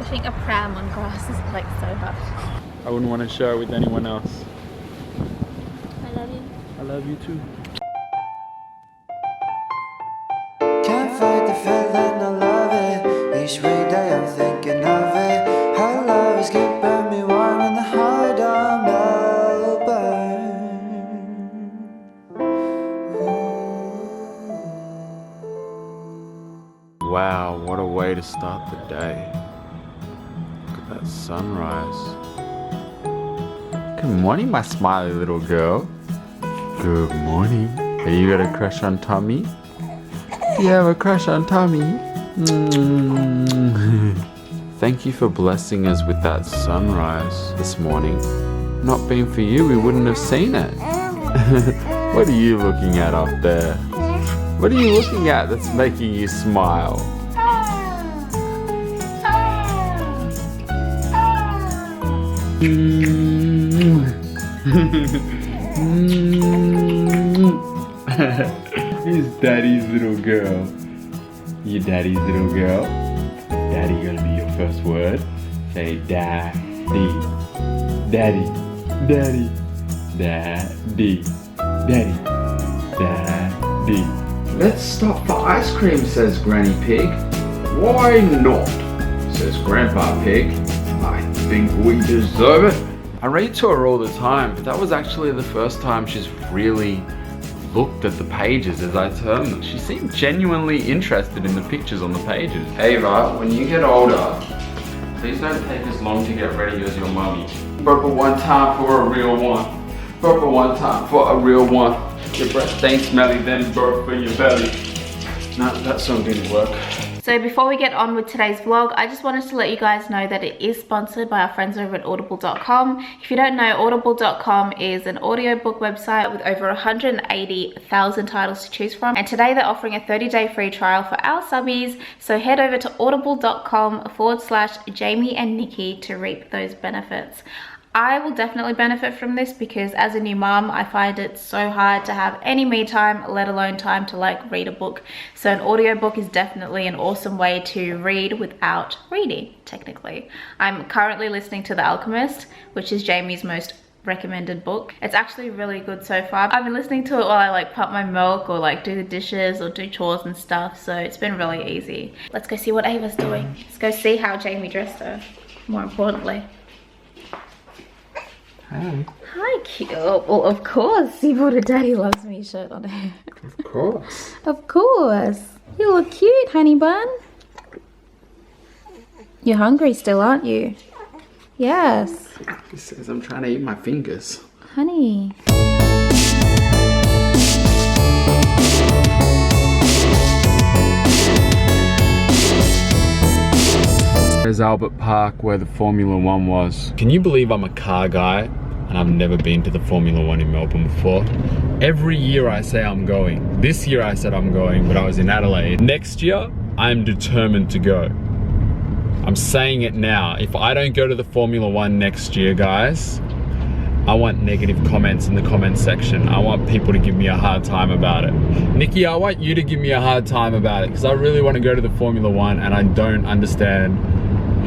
Pushing a pram on grass is like so hard. I wouldn't want to share it with anyone else. I love you. I love you too. Can't fight the feeling, I love it. Each weekday I'm thinking of it. How love is keeping me warm in the heart of Melbourne. Wow, what a way to start the day. Look at that sunrise. Good morning, my smiley little girl. Good morning. Have you got a crush on Tommy? Do you have a crush on Tommy? Thank you for blessing us with that sunrise this morning. Not being for you, we wouldn't have seen it. What are you looking at up there? What are you looking at that's making you smile? He's daddy's little girl. You daddy's little girl. Daddy gonna be your first word. Say daddy. Daddy. Daddy. Daddy. Daddy. Daddy. Let's stop for ice cream, says Granny Pig. Why not? Says Grandpa Pig. I think we deserve it. I read to her all the time, but that was actually the first time she's really looked at the pages as I turned them. She seemed genuinely interested in the pictures on the pages. Ava, when you get older, please don't take as long to get ready as your mummy. Purple one time for a real one. Purple one time for a real one. Your breath ain't smelly, then burp for your belly. No, that song didn't work. So before we get on with today's vlog, I just wanted to let you guys know that it is sponsored by our friends over at audible.com. If you don't know, audible.com is an audiobook website with over 180,000 titles to choose from. And today they're offering a 30-day free trial for our subbies. So head over to audible.com/jamieandniks to reap those benefits. I will definitely benefit from this because as a new mom, I find it so hard to have any me time, let alone time to like read a book. So an audiobook is definitely an awesome way to read without reading, technically. I'm currently listening to The Alchemist, which is Jamie's most recommended book. It's actually really good so far. I've been listening to it while I like pump my milk or like do the dishes or do chores and stuff. So it's been really easy. Let's go see what Ava's doing. Let's go see how Jamie dressed her, more importantly. Hi. Hi, cute. Well, of course, you put a Daddy Loves Me shirt on her. Of course. Of course. You look cute, honey bun. You're hungry still, aren't you? Yes. He says I'm trying to eat my fingers. Honey. There's Albert Park where the Formula One was. Can you believe I'm a car guy and I've never been to the Formula One in Melbourne before? Every year I say I'm going. This year I said I'm going, but I was in Adelaide. Next year, I'm determined to go. I'm saying it now. If I don't go to the Formula One next year, guys, I want negative comments in the comment section. I want people to give me a hard time about it. Nikki, I want you to give me a hard time about it because I really want to go to the Formula One and I don't understand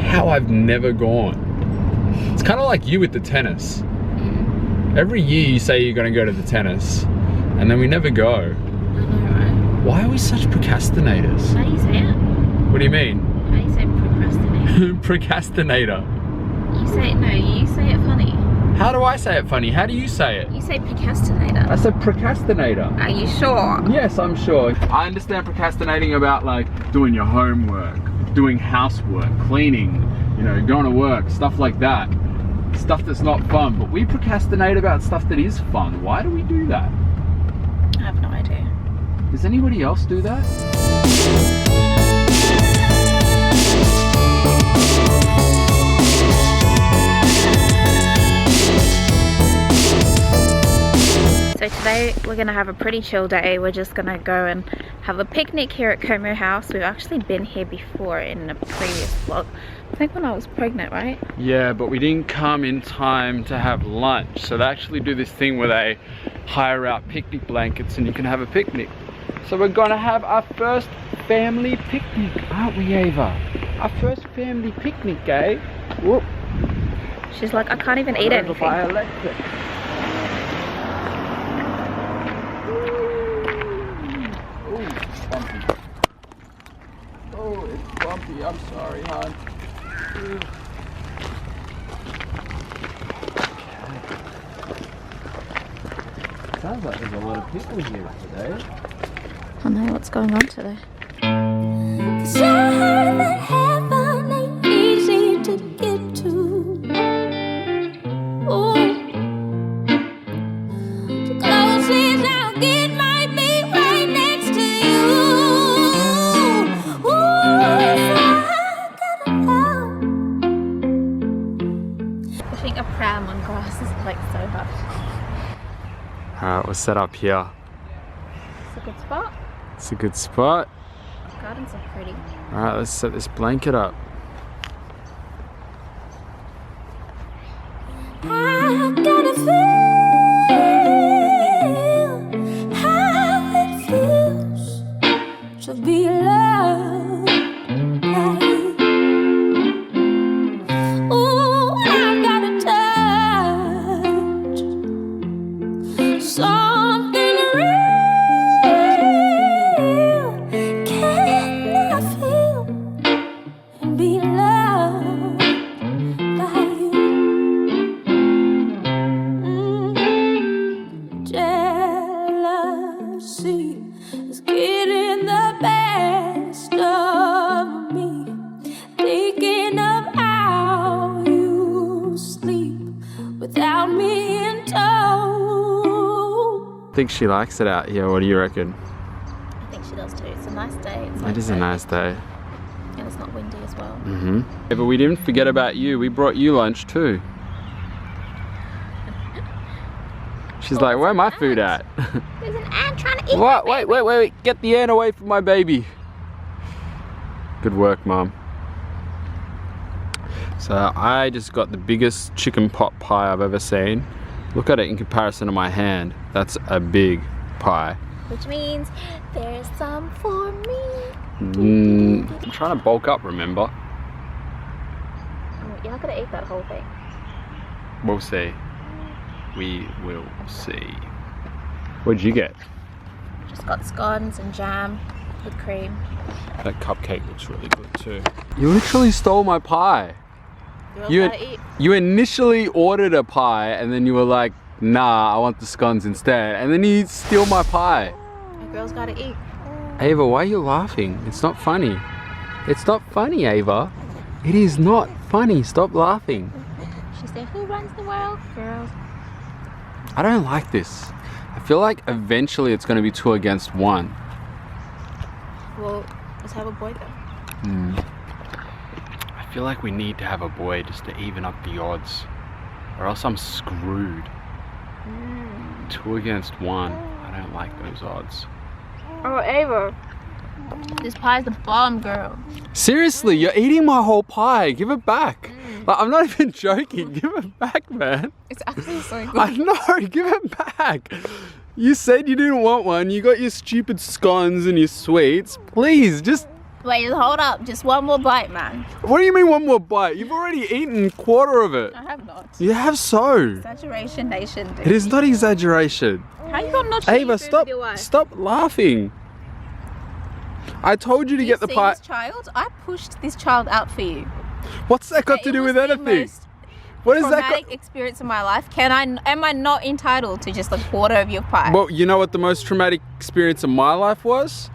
how I've never gone. It's kind of like you with the tennis. Every year you say you're going to go to the tennis and then we never go. I know, right? Why are we such procrastinators? How do you say it? What do you mean? How do you say procrastinate? Procrastinator. You say it, no, you say it funny. How do I say it funny? How do you say it? You say procrastinator. I said procrastinator. Are you sure? Yes, I'm sure. I understand procrastinating about like doing your homework, doing housework, cleaning, you know, going to work, stuff like that. Stuff that's not fun, but we procrastinate about stuff that is fun. Why do we do that? I have no idea. Does anybody else do that? So today we're gonna have a pretty chill day. We're just gonna go and have a picnic here at Como House. We've actually been here before in a previous vlog. I think when I was pregnant, right? Yeah, but we didn't come in time to have lunch. So they actually do this thing where they hire out picnic blankets and you can have a picnic. So we're gonna have our first family picnic, aren't we, Ava? Our first family picnic, eh? Whoop. She's like, I can't even eat anything. By electric. Oh, it's bumpy. Oh, it's bumpy. I'm sorry, hon. Sounds like there's a lot of people here today. I know what's going on today. Heaven ain't easy to get to. Ooh. The closest I'll get might be right next to you. Ooh, if I gotta know. Pushing a pram on grass is like so hard. Alright, we're set up here. It's a good spot. It's a good spot. Gardens are pretty. Alright, let's set this blanket up. I gotta feel how it feels to be loved by you. Ooh, I gotta touch something real. Can I feel and be loved by you? Jealousy is getting the best of me. Thinking of how you sleep without me in tow. I think she likes it out here. What do you reckon? I think she does too. It's a nice day. It's It is a nice day. And it's not windy as well. Yeah, but we didn't forget about you. We brought you lunch too. She's like, where's my food at? There's an ant trying to eat. What? Wait. Get the ant away from my baby. Good work, Mum. So I just got the biggest chicken pot pie I've ever seen. Look at it in comparison to my hand. That's a big pie. Which means there's some for me. I'm trying to bulk up, remember? Oh, you're not gonna eat that whole thing. We'll see. We will see. What'd you get? Just got scones and jam with cream. That cupcake looks really good too. You literally stole my pie. You gotta eat. You initially ordered a pie and then you were like, nah, I want the scones instead. And then you steal my pie. A girl's gotta eat. Ava, why are you laughing? It's not funny. It's not funny, Ava. It is not funny. Stop laughing. She said, who runs the world? Girls. I don't like this. I feel like eventually it's going to be 2 against 1. Well, let's have a boy then. I feel like we need to have a boy just to even up the odds. Or else I'm screwed. 2 against 1. I don't like those odds. Oh, Ava. This pie's the bomb, girl. Seriously, you're eating my whole pie. Give it back. Like, I'm not even joking. Give it back, man. It's actually so good. I know. Give it back. You said you didn't want one. You got your stupid scones and your sweets. Please, just... Wait, just hold up. Just one more bite, man. What do you mean one more bite? You've already eaten a quarter of it. I have not. You have so. Exaggeration nation, dude. It is not exaggeration. How you got not Ava, stop laughing. I told you to get the pie. This child? I pushed this child out for you. What's that got to do with anything? What is that? Traumatic experience in my life. Am I not entitled to just a quarter of your pie? Well, you know what the most traumatic experience in my life was?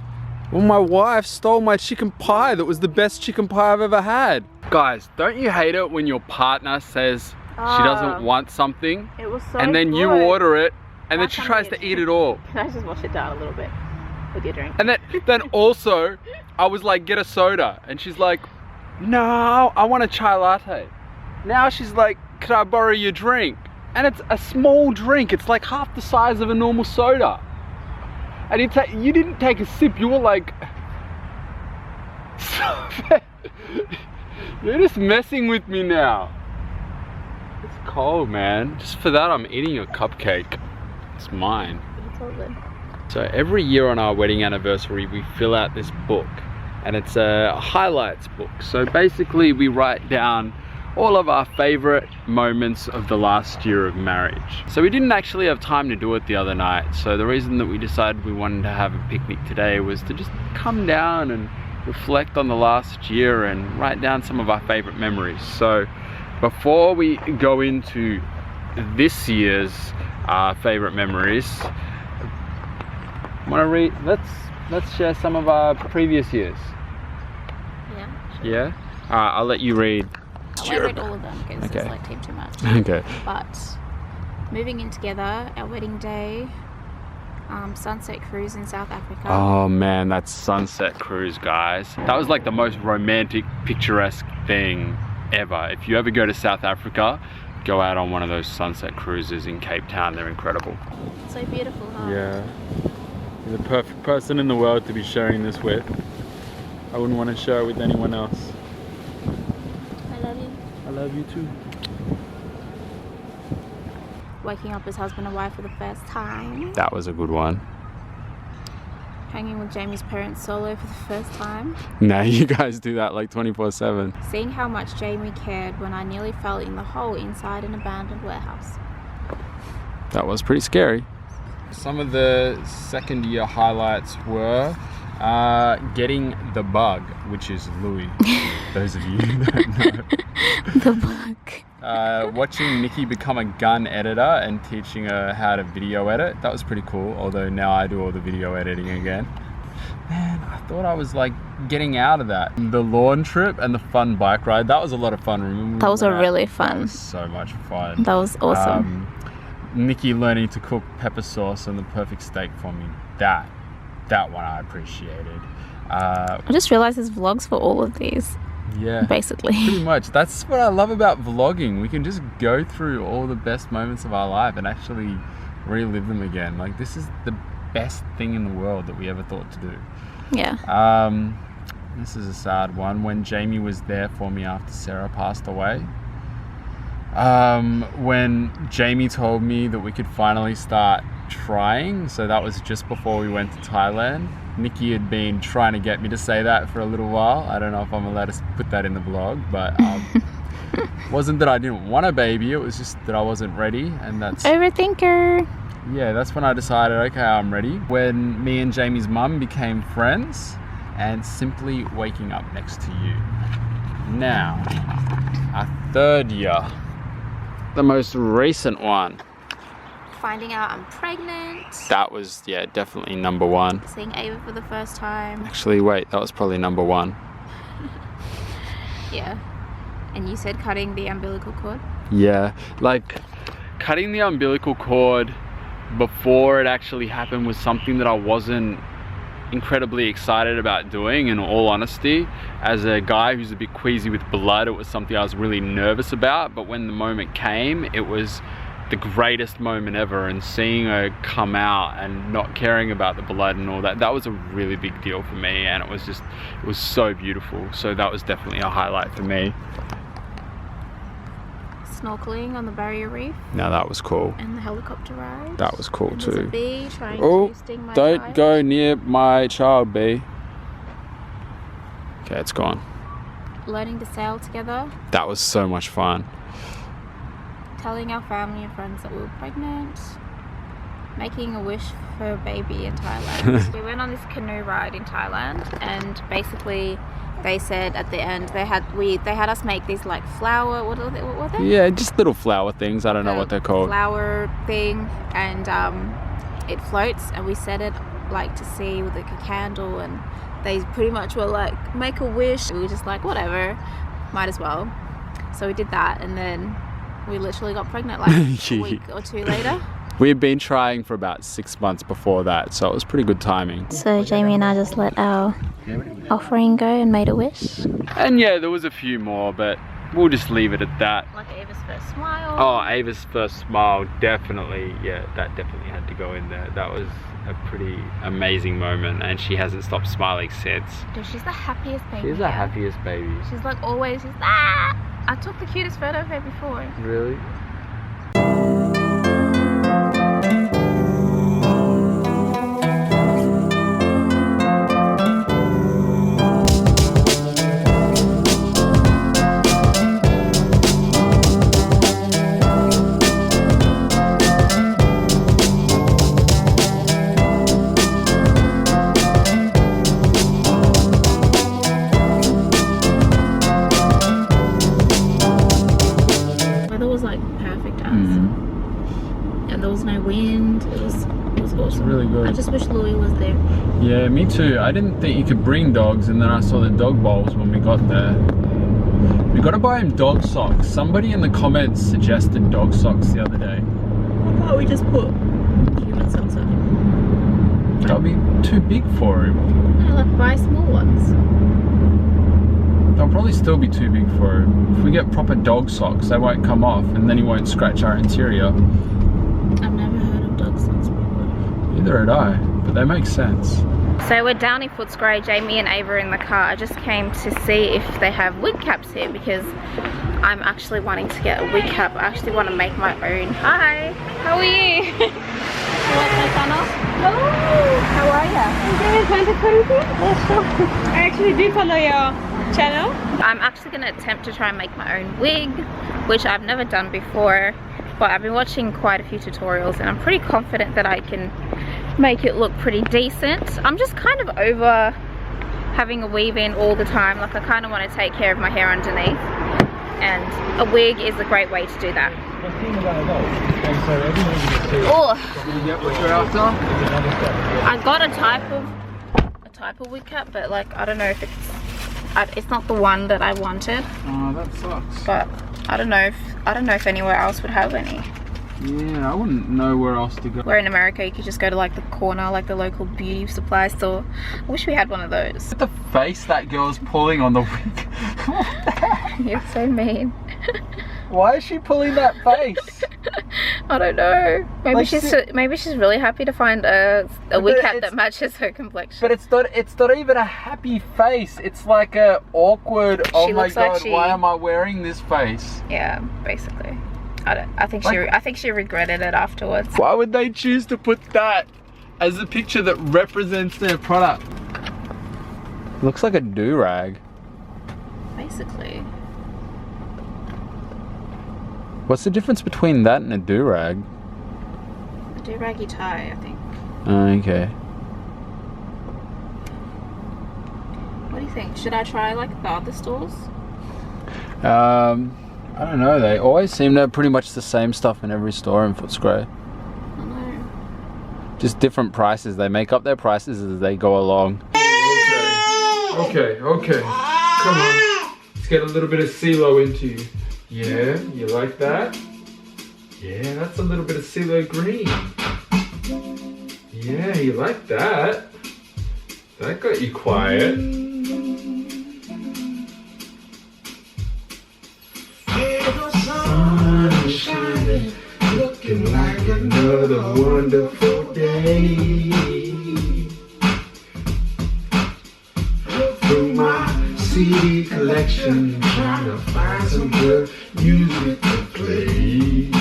When my wife stole my chicken pie. That was the best chicken pie I've ever had. Guys, don't you hate it when your partner says she doesn't want something, it was so and then you order it, and then she tries to eat it all? Can I just wash it down a little bit with your drink? And then also, I was like, get a soda, and she's like, no, I want a chai latte. Now she's like, can I borrow your drink? And it's a small drink. It's like half the size of a normal soda. And you didn't take a sip. You were like, stop it. You're just messing with me now. It's cold, man. Just for that, I'm eating your cupcake. It's mine. It's all good. So every year on our wedding anniversary, we fill out this book. and it's a highlights book. So basically we write down all of our favorite moments of the last year of marriage. So we didn't actually have time to do it the other night. So the reason that we decided we wanted to have a picnic today was to just come down and reflect on the last year and write down some of our favorite memories. So before we go into this year's favorite memories, want to read? Let's share some of our previous years. Yeah. Sure. Yeah. I'll let you read. I won't read all of them because Okay. it's like too much. Okay. But moving in together, our wedding day, sunset cruise in South Africa. Oh man, that sunset cruise, guys. That was like the most romantic, picturesque thing ever. If you ever go to South Africa, go out on one of those sunset cruises in Cape Town. They're incredible. So beautiful, huh? Yeah. You're the perfect person in the world to be sharing this with. I wouldn't want to share it with anyone else. I love you. I love you too. Waking up as husband and wife for the first time. That was a good one. Hanging with Jamie's parents solo for the first time. No, you guys do that like 24/7. Seeing how much Jamie cared when I nearly fell in the hole inside an abandoned warehouse. That was pretty scary. Some of the second year highlights were getting the bug, which is Louis. Those of you who don't know. The bug. Watching Nikki become a gun editor and teaching her how to video edit. That was pretty cool, although now I do all the video editing again. Man, I thought I was like getting out of that. The lawn trip and the fun bike ride, that was a lot of fun. Remember That was we a went out? really That fun. was so much fun. That was awesome. Nikki learning to cook pepper sauce and the perfect steak for me. That one I appreciated. I just realized there's vlogs for all of these, Yeah. basically. Pretty much. That's what I love about vlogging. We can just go through all the best moments of our life and actually relive them again. Like, this is the best thing in the world that we ever thought to do. Yeah. This is a sad one. When Jamie was there for me after Sarah passed away. When Jamie told me that we could finally start trying, so that was just before we went to Thailand. Nikki had been trying to get me to say that for a little while. I don't know if I'm allowed to put that in the vlog, but wasn't that I didn't want a baby, it was just that I wasn't ready, and that's... Overthinker. Yeah, that's when I decided, okay, I'm ready. When me and Jamie's mum became friends, and simply waking up next to you. Now, our third year, the most recent one. Finding out I'm pregnant. That was, yeah, definitely number one. Seeing Ava for the first time. Actually, wait, that was probably number one. Yeah. And you said cutting the umbilical cord? Yeah, like cutting the umbilical cord before it actually happened was something that I wasn't incredibly excited about doing, in all honesty. As a guy who's a bit queasy with blood, it was something I was really nervous about, but when the moment came, it was the greatest moment ever, and seeing her come out and not caring about the blood and all that, that was a really big deal for me, and it was so beautiful. So that was definitely a highlight for me. Snorkeling on the barrier reef Now that was cool. and the helicopter ride. That was cool And there's a too. bee trying Oh, to sting my don't eye. go near my child, bee. Okay, it's gone. Learning to sail together. That was so much fun. Telling our family and friends that we were pregnant. Making a wish for a baby in Thailand. We went on this canoe ride in Thailand, and basically they said at the end they had us make these like flower, what were they? Yeah, just little flower things. I don't know what they're called. Flower thing, and it floats, and we set it like to sea with like a candle, and they pretty much were like, make a wish. We were just like, whatever, might as well. So we did that, and then we literally got pregnant like a week or two later. We had been trying for about 6 months before that, so it was pretty good timing. So Jamie and I just let our offering go and made a wish. And yeah, there was a few more, but we'll just leave it at that. Like Ava's first smile. Oh, Ava's first smile, definitely. Yeah, that definitely had to go in there. That was a pretty amazing moment, and she hasn't stopped smiling since. Dude, she's the happiest baby. She's the happiest baby. She's like always, she's ah! I took the cutest photo of her before. Really? was no wind. It was awesome. Really good. I just wish Louis was there. Yeah, me too. I didn't think you could bring dogs, and then I saw the dog bowls when we got there. We gotta buy him dog socks. Somebody in the comments suggested dog socks the other day. Why can't we just put human socks on? That'll be too big for him. No, like buy small ones. They'll probably still be too big for him. If we get proper dog socks, they won't come off, and then he won't scratch our interior. I've never heard of dog socks before. Neither had I, but they make sense. So we're down in Footscray. Jamie and Ava are in the car. I just came to see if they have wig caps here because I'm actually wanting to get a wig cap. I actually want to make my own. Hi, how are you? You like my channel? Hello, how are you? I'm good. Want to come with you? Yeah, sure. I actually do follow your channel. I'm actually going to attempt to try and make my own wig, which I've never done before, but I've been watching quite a few tutorials and I'm pretty confident that I can make it look pretty decent. I'm just kind of over having a weave in all the time. Like I kind of want to take care of my hair underneath, and a wig is a great way to do that. Oh, I got a type of wig cap, but like I don't know if it's not the one that I wanted. Oh, that sucks. But I don't know if anywhere else would have any. Yeah, I wouldn't know where else to go. Where in America you could just go to like the corner, like the local beauty supply store. I wish we had one of those. Look at the face that girl's pulling on the wig. You're so mean. Why is she pulling that face? I don't know. Maybe Like, maybe she's really happy to find a wig cap that matches her complexion. But it's not even a happy face. It's like a awkward, oh my looks like god, why am I wearing this face? Yeah, basically. I think she regretted it afterwards. Why would they choose to put that as a picture that represents their product? Looks like a do-rag. Basically. What's the difference between that and a do-rag? A do-raggy tie, I think. Oh, okay. What do you think? Should I try like the other stores? I don't know, they always seem to have pretty much the same stuff in every store in Footscray. I don't know. Just different prices. They make up their prices as they go along. Okay. Come on. Let's get a little bit of CeeLo into you. Yeah, you like that? Yeah, that's a little bit of CeeLo green. Yeah, you like that? That got you quiet. Shining, looking like another wonderful day. Through my CD collection, trying to find some good music to play.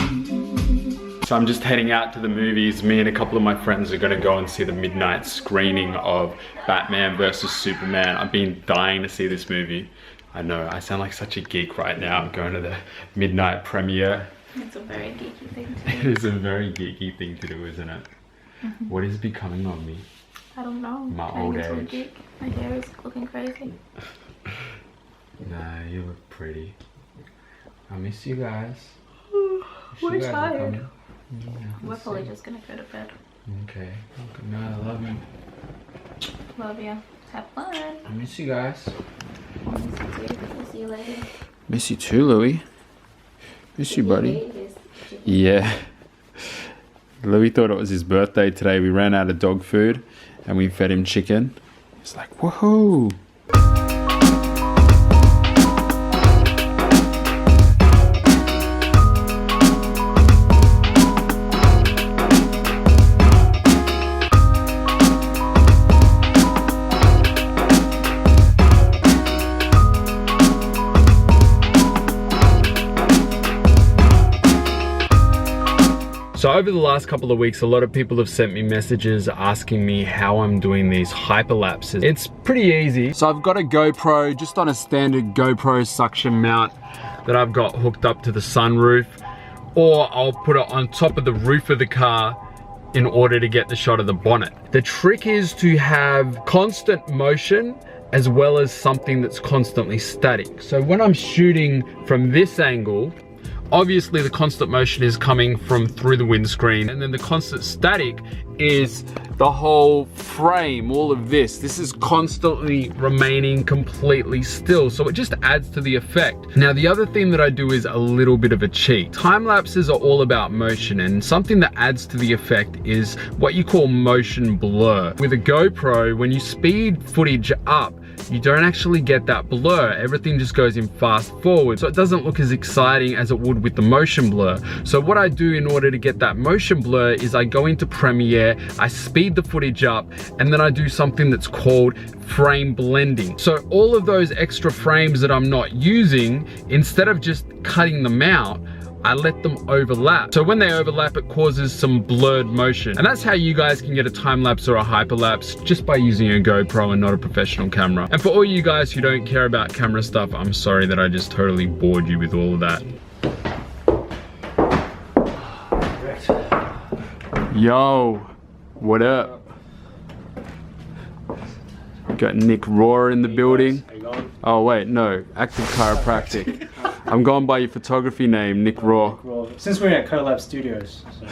So I'm just heading out to the movies. Me and a couple of my friends are gonna go and see the midnight screening of Batman vs Superman. I've been dying to see this movie. I know, I sound like such a geek right now. I'm going to the midnight premiere. It's a very geeky thing to do. It is a very geeky thing to do, isn't it? Mm-hmm. What is becoming of me? I don't know. My Turning old into a age. geek. My hair is looking crazy. Nah, you look pretty. I miss you guys. We're tired. Yeah, We're probably just gonna go to bed. Okay. Good night. I love you. Love you. Have fun. I miss you guys. I'll miss you too. We'll see you later. Miss you too, Louie. Miss you, buddy. Yeah. Louis thought it was his birthday today. We ran out of dog food and we fed him chicken. He's like, woohoo! So over the last couple of weeks, a lot of people have sent me messages asking me how I'm doing these hyperlapses. It's pretty easy. So I've got a GoPro, just on a standard GoPro suction mount that I've got hooked up to the sunroof, or I'll put it on top of the roof of the car in order to get the shot of the bonnet. The trick is to have constant motion as well as something that's constantly static. So when I'm shooting from this angle, obviously the constant motion is coming from through the windscreen, and then the constant static is the whole frame, all of this. This is constantly remaining completely still, so it just adds to the effect. Now, the other thing that I do is a little bit of a cheat. Time lapses are all about motion, and something that adds to the effect is what you call motion blur. With a GoPro, when you speed footage up, you don't actually get that blur. Everything just goes in fast forward, so it doesn't look as exciting as it would with the motion blur. So what I do in order to get that motion blur is I go into Premiere, I speed the footage up, and then I do something that's called frame blending. So all of those extra frames that I'm not using, instead of just cutting them out, I let them overlap. So when they overlap, it causes some blurred motion. And that's how you guys can get a time lapse or a hyperlapse, just by using a GoPro and not a professional camera. And for all you guys who don't care about camera stuff, I'm sorry that I just totally bored you with all of that. Yo, what up? Got Nick Roar in the building. Oh wait, no, active chiropractic. I'm going by your photography name, Nick Raw. Since we're at Collab Studios. So.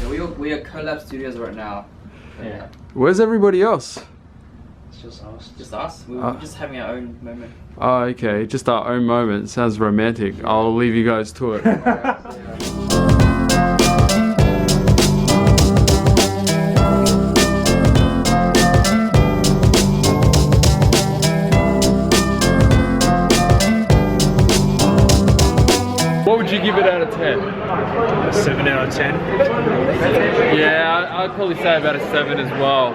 Yeah, we are Collab Studios right now. Yeah. Where's everybody else? It's just us. Just us? We're just having our own moment. Oh, okay, just our own moment. Sounds romantic. I'll leave you guys to it. What would you give it out of 10? 7 out of 10. Yeah, I'd probably say about a 7 as well.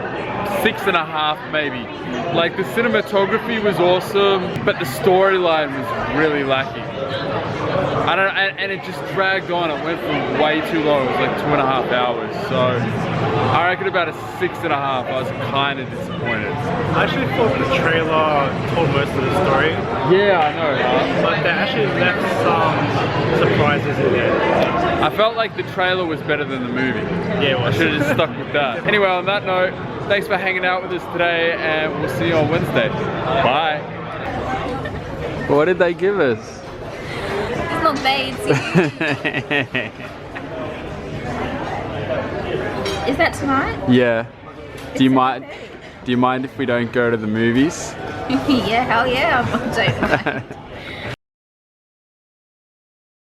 6.5 maybe. Like, the cinematography was awesome, but the storyline was really lacking. I don't know, and it just dragged on. It went for way too long. It was like 2.5 hours. So I reckon about a 6.5. I was kind of disappointed. I actually thought the trailer told most of the story. Yeah, I know. But they actually left some surprises in there. I felt like the trailer was better than the movie. Yeah, it was. I should have just stuck with that. Anyway, on that note, thanks for hanging out with us today, and we'll see you on Wednesday. Bye. What did they give us? It's not made. Is that tonight? Yeah. Do you mind if we don't go to the movies? Yeah, hell yeah, I'm